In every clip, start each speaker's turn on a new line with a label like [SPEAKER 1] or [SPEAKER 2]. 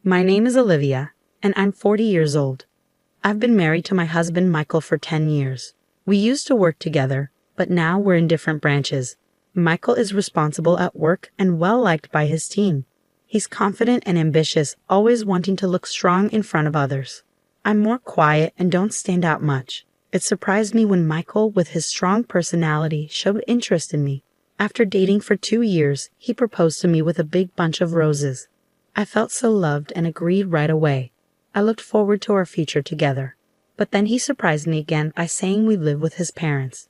[SPEAKER 1] My name is Olivia, and I'm 40 years old. I've been married to my husband Michael for 10 years. We used to work together, but now we're in different branches. Michael is responsible at work and well liked by his team. He's confident and ambitious, always wanting to look strong in front of others. I'm more quiet and don't stand out much. It surprised me when Michael, with his strong personality, showed interest in me. After dating for 2 years, he proposed to me with a big bunch of roses. I felt so loved and agreed right away. I looked forward to our future together. But then he surprised me again by saying we live with his parents.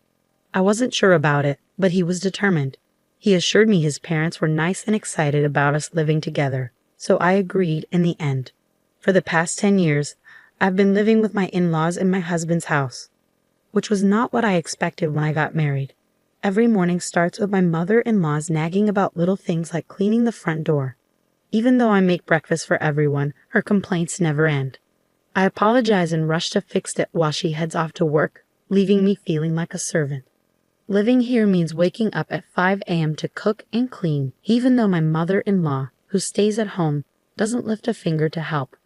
[SPEAKER 1] I wasn't sure about it, but he was determined. He assured me his parents were nice and excited about us living together, so I agreed in the end. For the past 10 years, I've been living with my in-laws in my husband's house, which was not what I expected when I got married. Every morning starts with my mother-in-law's nagging about little things like cleaning the front door. Even though I make breakfast for everyone, her complaints never end. I apologize and rush to fix it while she heads off to work, leaving me feeling like a servant. Living here means waking up at 5 a.m. to cook and clean, even though my mother-in-law, who stays at home, doesn't lift a finger to help.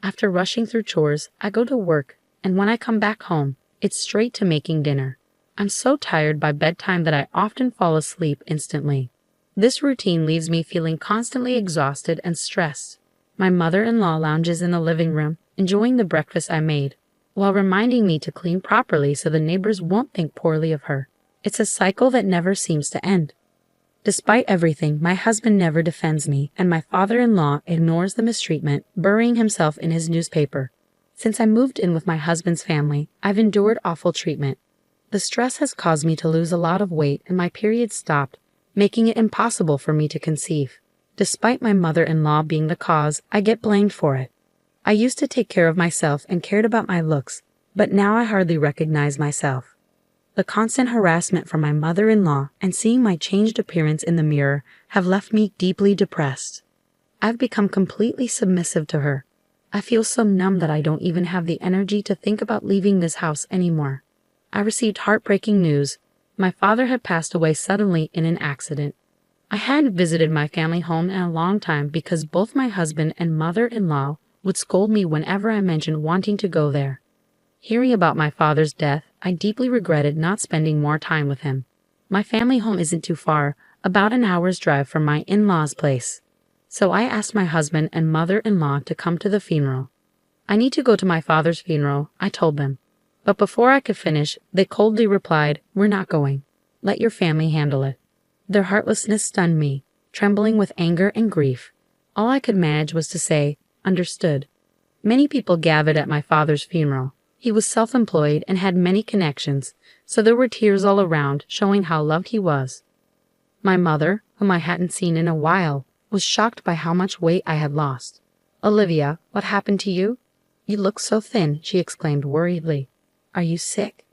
[SPEAKER 1] After rushing through chores, I go to work, and when I come back home, it's straight to making dinner. I'm so tired by bedtime that I often fall asleep instantly. This routine leaves me feeling constantly exhausted and stressed. My mother-in-law lounges in the living room, enjoying the breakfast I made, while reminding me to clean properly so the neighbors won't think poorly of her. It's a cycle that never seems to end. Despite everything, my husband never defends me, and my father-in-law ignores the mistreatment, burying himself in his newspaper. Since I moved in with my husband's family, I've endured awful treatment. The stress has caused me to lose a lot of weight, and my period stopped, making it impossible for me to conceive. Despite my mother-in-law being the cause, I get blamed for it. I used to take care of myself and cared about my looks, but now I hardly recognize myself. The constant harassment from my mother-in-law and seeing my changed appearance in the mirror have left me deeply depressed. I've become completely submissive to her. I feel so numb that I don't even have the energy to think about leaving this house anymore. I received heartbreaking news. My father had passed away suddenly in an accident. I hadn't visited my family home in a long time because both my husband and mother-in-law would scold me whenever I mentioned wanting to go there. Hearing about my father's death, I deeply regretted not spending more time with him. My family home isn't too far, about an hour's drive from my in-laws' place. So I asked my husband and mother-in-law to come to the funeral. I need to go to my father's funeral, I told them. But before I could finish, they coldly replied, "We're not going. Let your family handle it." Their heartlessness stunned me, trembling with anger and grief. All I could manage was to say, "Understood." Many people gathered at my father's funeral. He was self-employed and had many connections, so there were tears all around, showing how loved he was. My mother, whom I hadn't seen in a while, was shocked by how much weight I had lost. "Olivia, what happened to you? You look so thin," she exclaimed worriedly. "Are you sick?"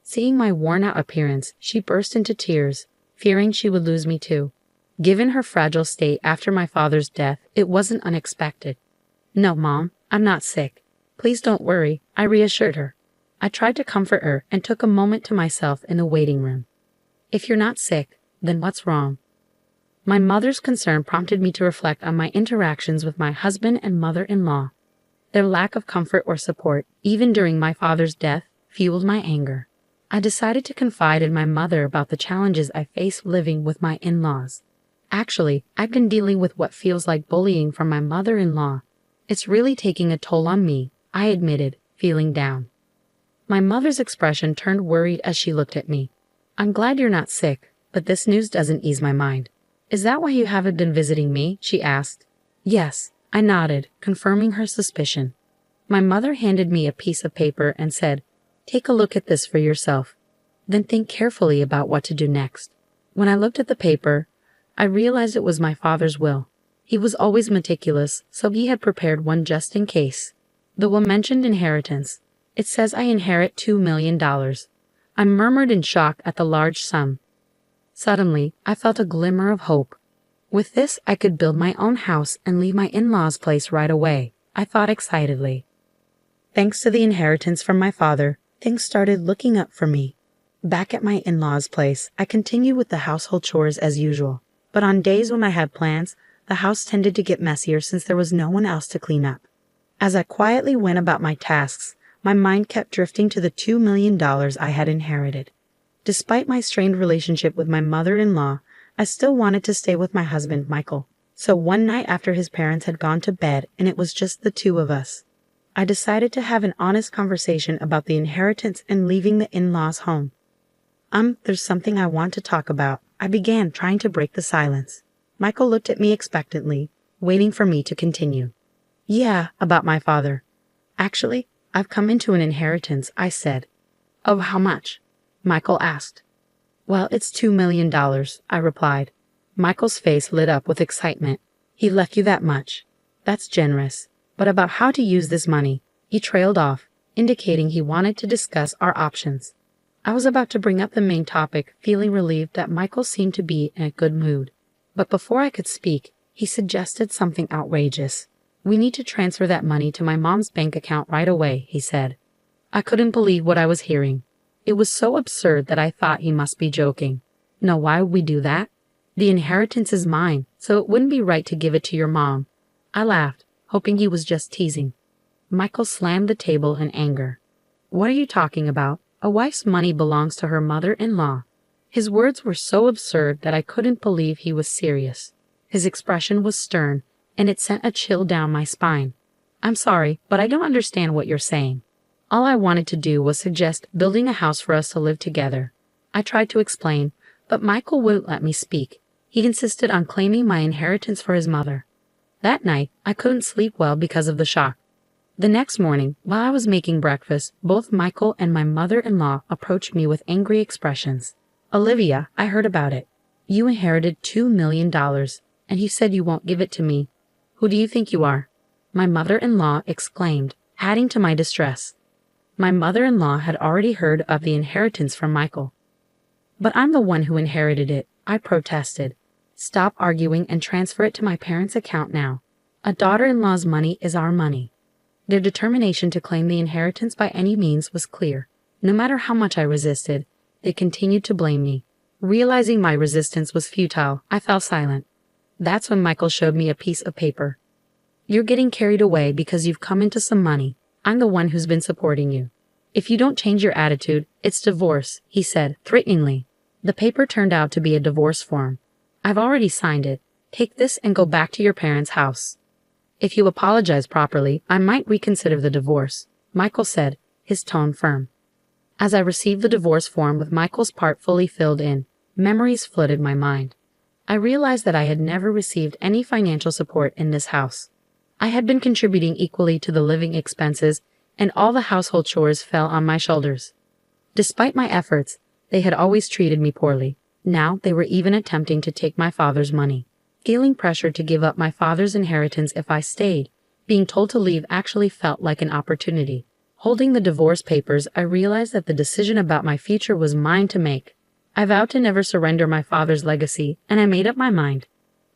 [SPEAKER 1] Seeing my worn-out appearance, she burst into tears, fearing she would lose me too. Given her fragile state after my father's death, it wasn't unexpected. "No, Mom, I'm not sick. Please don't worry," I reassured her. I tried to comfort her and took a moment to myself in the waiting room. "If you're not sick, then what's wrong?" My mother's concern prompted me to reflect on my interactions with my husband and mother-in-law. Their lack of comfort or support, even during my father's death, fueled my anger. I decided to confide in my mother about the challenges I face living with my in-laws. Actually, I've been dealing with what feels like bullying from my mother-in-law. It's really taking a toll on me, I admitted, feeling down. My mother's expression turned worried as she looked at me. "I'm glad you're not sick, but this news doesn't ease my mind." "Is that why you haven't been visiting me?" she asked. "Yes," I nodded, confirming her suspicion. My mother handed me a piece of paper and said, "Take a look at this for yourself. Then think carefully about what to do next." When I looked at the paper, I realized it was my father's will. He was always meticulous, so he had prepared one just in case. The will mentioned inheritance. It says I inherit $2 million. I murmured in shock at the large sum. Suddenly, I felt a glimmer of hope. With this, I could build my own house and leave my in-laws' place right away, I thought excitedly. Thanks to the inheritance from my father, things started looking up for me. Back at my in-laws' place, I continued with the household chores as usual, but on days when I had plans, the house tended to get messier since there was no one else to clean up. As I quietly went about my tasks, my mind kept drifting to the $2 million I had inherited. Despite my strained relationship with my mother-in-law, I still wanted to stay with my husband, Michael. So one night after his parents had gone to bed and it was just the two of us, I decided to have an honest conversation about the inheritance and leaving the in-laws' home. There's something I want to talk about, I began, trying to break the silence. Michael looked at me expectantly, waiting for me to continue. Yeah, about my father. Actually, I've come into an inheritance, I said. Of how much? Michael asked. Well, it's $2 million, I replied. Michael's face lit up with excitement. He left you that much. That's generous. But about how to use this money, he trailed off, indicating he wanted to discuss our options. I was about to bring up the main topic, feeling relieved that Michael seemed to be in a good mood. But before I could speak, he suggested something outrageous. We need to transfer that money to my mom's bank account right away, he said. I couldn't believe what I was hearing. It was so absurd that I thought he must be joking. No, why would we do that? The inheritance is mine, so it wouldn't be right to give it to your mom. I laughed, hoping he was just teasing. Michael slammed the table in anger. What are you talking about? A wife's money belongs to her mother-in-law. His words were so absurd that I couldn't believe he was serious. His expression was stern, and it sent a chill down my spine. I'm sorry, but I don't understand what you're saying. All I wanted to do was suggest building a house for us to live together. I tried to explain, but Michael wouldn't let me speak. He insisted on claiming my inheritance for his mother. That night, I couldn't sleep well because of the shock. The next morning, while I was making breakfast, both Michael and my mother-in-law approached me with angry expressions. Olivia, I heard about it. You inherited $2 million, and you said you won't give it to me. Who do you think you are? My mother-in-law exclaimed, adding to my distress. My mother-in-law had already heard of the inheritance from Michael. But I'm the one who inherited it, I protested. Stop arguing and transfer it to my parents' account now. A daughter-in-law's money is our money. Their determination to claim the inheritance by any means was clear. No matter how much I resisted, they continued to blame me. Realizing my resistance was futile, I fell silent. That's when Michael showed me a piece of paper. You're getting carried away because you've come into some money. I'm the one who's been supporting you. If you don't change your attitude, it's divorce, he said, threateningly. The paper turned out to be a divorce form. I've already signed it. Take this and go back to your parents' house. If you apologize properly, I might reconsider the divorce, Michael said, his tone firm. As I received the divorce form with Michael's part fully filled in, memories flooded my mind. I realized that I had never received any financial support in this house. I had been contributing equally to the living expenses, and all the household chores fell on my shoulders. Despite my efforts, they had always treated me poorly. Now they were even attempting to take my father's money. Feeling pressure to give up my father's inheritance if I stayed, being told to leave actually felt like an opportunity. Holding the divorce papers, I realized that the decision about my future was mine to make. I vowed to never surrender my father's legacy, and I made up my mind.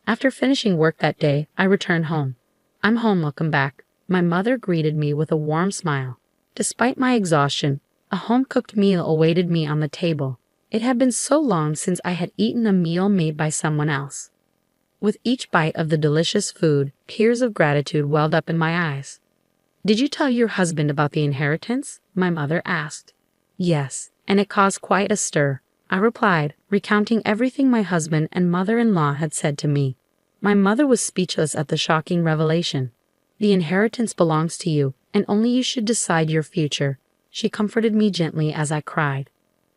[SPEAKER 1] After finishing work that day, I returned home. I'm home, welcome back. My mother greeted me with a warm smile. Despite my exhaustion, a home-cooked meal awaited me on the table. It had been so long since I had eaten a meal made by someone else. With each bite of the delicious food, tears of gratitude welled up in my eyes. Did you tell your husband about the inheritance? My mother asked. Yes, and it caused quite a stir, I replied, recounting everything my husband and mother-in-law had said to me. My mother was speechless at the shocking revelation. The inheritance belongs to you, and only you should decide your future. She comforted me gently as I cried.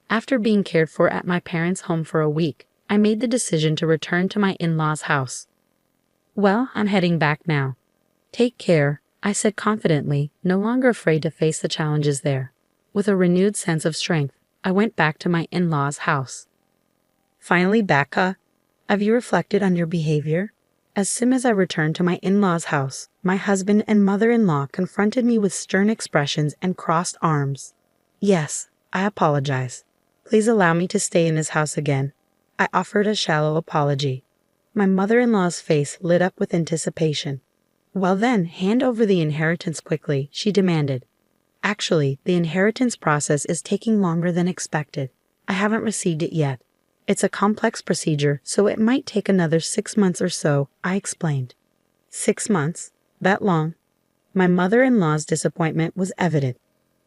[SPEAKER 1] After being cared for at my parents' home for a week, I made the decision to return to my in-laws' house. Well, I'm heading back now. Take care, I said confidently, no longer afraid to face the challenges there. With a renewed sense of strength, I went back to my in-laws' house. Finally back, huh? Have you reflected on your behavior? As soon as I returned to my in-laws' house, my husband and mother-in-law confronted me with stern expressions and crossed arms. Yes, I apologize. Please allow me to stay in this house again. I offered a shallow apology. My mother-in-law's face lit up with anticipation. Well then, hand over the inheritance quickly, she demanded. Actually, the inheritance process is taking longer than expected. I haven't received it yet. It's a complex procedure, so it might take another 6 months or so, I explained. 6 months? That long? My mother-in-law's disappointment was evident.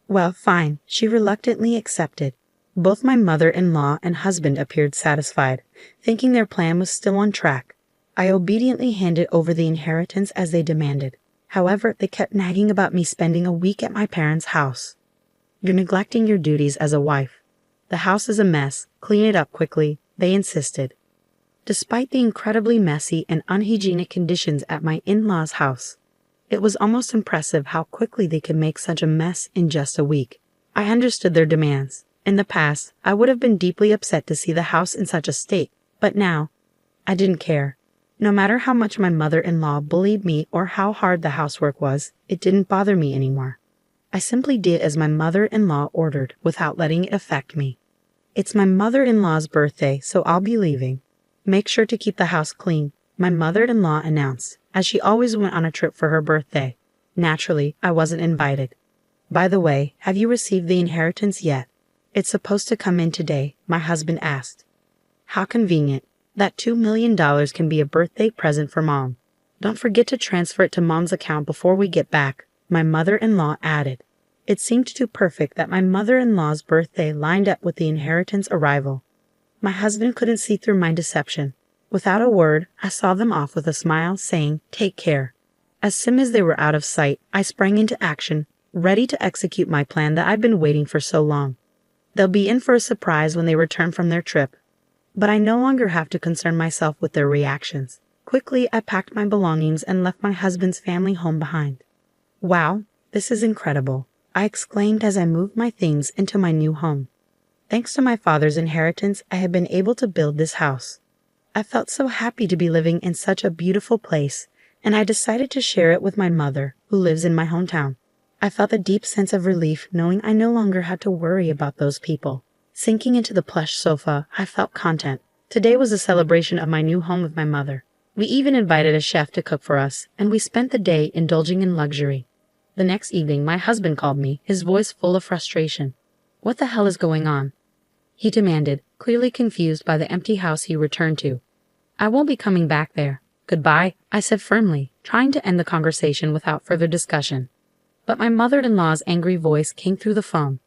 [SPEAKER 1] Well, fine, she reluctantly accepted. Both my mother-in-law and husband appeared satisfied, thinking their plan was still on track. I obediently handed over the inheritance as they demanded. However, they kept nagging about me spending a week at my parents' house. You're neglecting your duties as a wife. The house is a mess. Clean it up quickly, they insisted. Despite the incredibly messy and unhygienic conditions at my in-laws' house, it was almost impressive how quickly they could make such a mess in just a week. I understood their demands. In the past, I would have been deeply upset to see the house in such a state, but now, I didn't care. No matter how much my mother-in-law bullied me or how hard the housework was, it didn't bother me anymore. I simply did as my mother-in-law ordered without letting it affect me. It's my mother-in-law's birthday, so I'll be leaving. Make sure to keep the house clean, my mother-in-law announced, as she always went on a trip for her birthday. Naturally, I wasn't invited. By the way, have you received the inheritance yet? It's supposed to come in today, my husband asked. How convenient. That $2 million can be a birthday present for Mom. Don't forget to transfer it to Mom's account before we get back, my mother-in-law added. It seemed too perfect that my mother-in-law's birthday lined up with the inheritance arrival. My husband couldn't see through my deception. Without a word, I saw them off with a smile, saying, "Take care." As soon as they were out of sight, I sprang into action, ready to execute my plan that I'd been waiting for so long. They'll be in for a surprise when they return from their trip. But I no longer have to concern myself with their reactions. Quickly, I packed my belongings and left my husband's family home behind. Wow, this is incredible, I exclaimed as I moved my things into my new home. Thanks to my father's inheritance, I had been able to build this house. I felt so happy to be living in such a beautiful place, and I decided to share it with my mother, who lives in my hometown. I felt a deep sense of relief knowing I no longer had to worry about those people. Sinking into the plush sofa, I felt content. Today was a celebration of my new home with my mother. We even invited a chef to cook for us, and we spent the day indulging in luxury. The next evening, my husband called me, his voice full of frustration. What the hell is going on? He demanded, clearly confused by the empty house he returned to. I won't be coming back there. Goodbye, I said firmly, trying to end the conversation without further discussion. But my mother-in-law's angry voice came through the phone.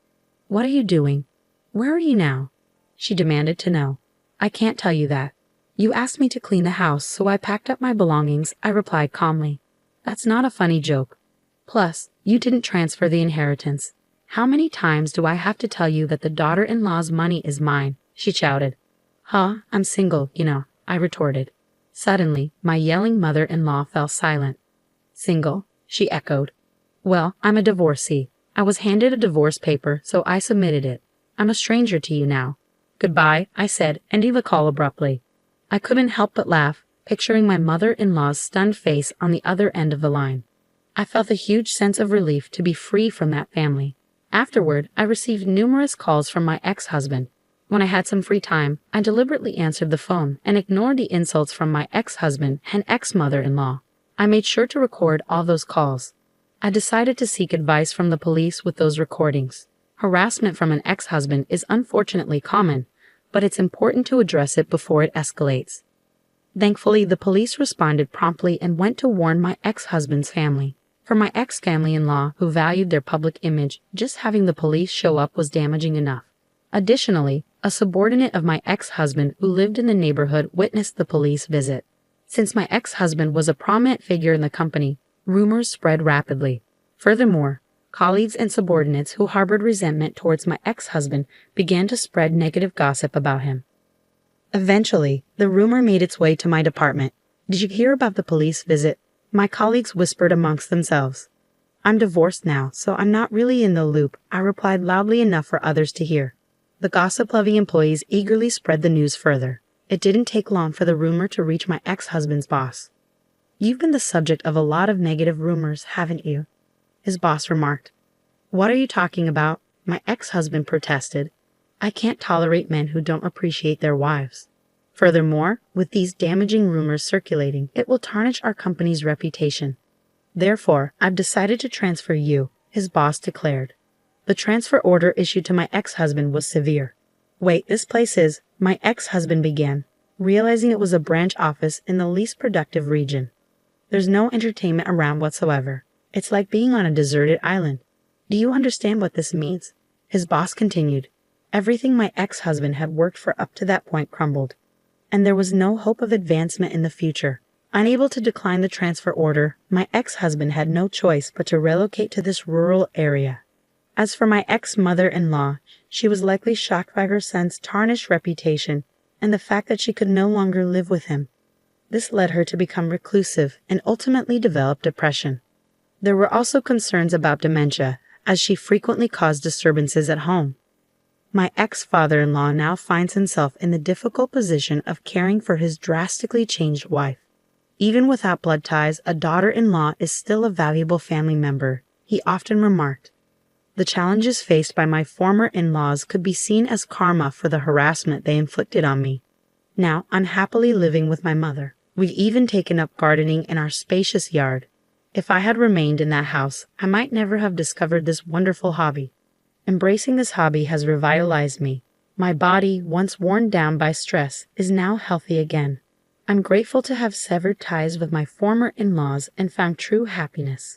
[SPEAKER 1] What are you doing? Where are you now? She demanded to know. I can't tell you that. You asked me to clean the house, so I packed up my belongings, I replied calmly. That's not a funny joke. Plus, you didn't transfer the inheritance. How many times do I have to tell you that the daughter-in-law's money is mine? She shouted. Huh, I'm single, you know, I retorted. Suddenly, my yelling mother-in-law fell silent. Single? She echoed. Well, I'm a divorcee. I was handed a divorce paper, so I submitted it. I'm a stranger to you now. Goodbye, I said, ending the call abruptly. I couldn't help but laugh, picturing my mother-in-law's stunned face on the other end of the line. I felt a huge sense of relief to be free from that family. Afterward, I received numerous calls from my ex-husband. When I had some free time, I deliberately answered the phone and ignored the insults from my ex-husband and ex-mother-in-law. I made sure to record all those calls. I decided to seek advice from the police with those recordings. Harassment from an ex-husband is unfortunately common, but it's important to address it before it escalates. Thankfully, the police responded promptly and went to warn my ex-husband's family. For my ex-family-in-law, who valued their public image, just having the police show up was damaging enough. Additionally, a subordinate of my ex-husband who lived in the neighborhood witnessed the police visit. Since my ex-husband was a prominent figure in the company, rumors spread rapidly. Furthermore, colleagues and subordinates who harbored resentment towards my ex-husband began to spread negative gossip about him. Eventually, the rumor made its way to my department. Did you hear about the police visit? My colleagues whispered amongst themselves. I'm divorced now, so I'm not really in the loop, I replied loudly enough for others to hear. The gossip-loving employees eagerly spread the news further. It didn't take long for the rumor to reach my ex-husband's boss. You've been the subject of a lot of negative rumors, haven't you? His boss remarked. What are you talking about? My ex-husband protested. I can't tolerate men who don't appreciate their wives. Furthermore, with these damaging rumors circulating, it will tarnish our company's reputation. Therefore, I've decided to transfer you, his boss declared. The transfer order issued to my ex-husband was severe. Wait, this place is, my ex-husband began, realizing it was a branch office in the least productive region. There's no entertainment around whatsoever. It's like being on a deserted island. Do you understand what this means? His boss continued. Everything my ex-husband had worked for up to that point crumbled, and there was no hope of advancement in the future. Unable to decline the transfer order, my ex-husband had no choice but to relocate to this rural area. As for my ex-mother-in-law, she was likely shocked by her son's tarnished reputation and the fact that she could no longer live with him. This led her to become reclusive and ultimately develop depression. There were also concerns about dementia, as she frequently caused disturbances at home. My ex-father-in-law now finds himself in the difficult position of caring for his drastically changed wife. Even without blood ties, a daughter-in-law is still a valuable family member, he often remarked. The challenges faced by my former in-laws could be seen as karma for the harassment they inflicted on me. Now, I'm happily living with my mother. We've even taken up gardening in our spacious yard. If I had remained in that house, I might never have discovered this wonderful hobby. Embracing this hobby has revitalized me. My body, once worn down by stress, is now healthy again. I'm grateful to have severed ties with my former in-laws and found true happiness.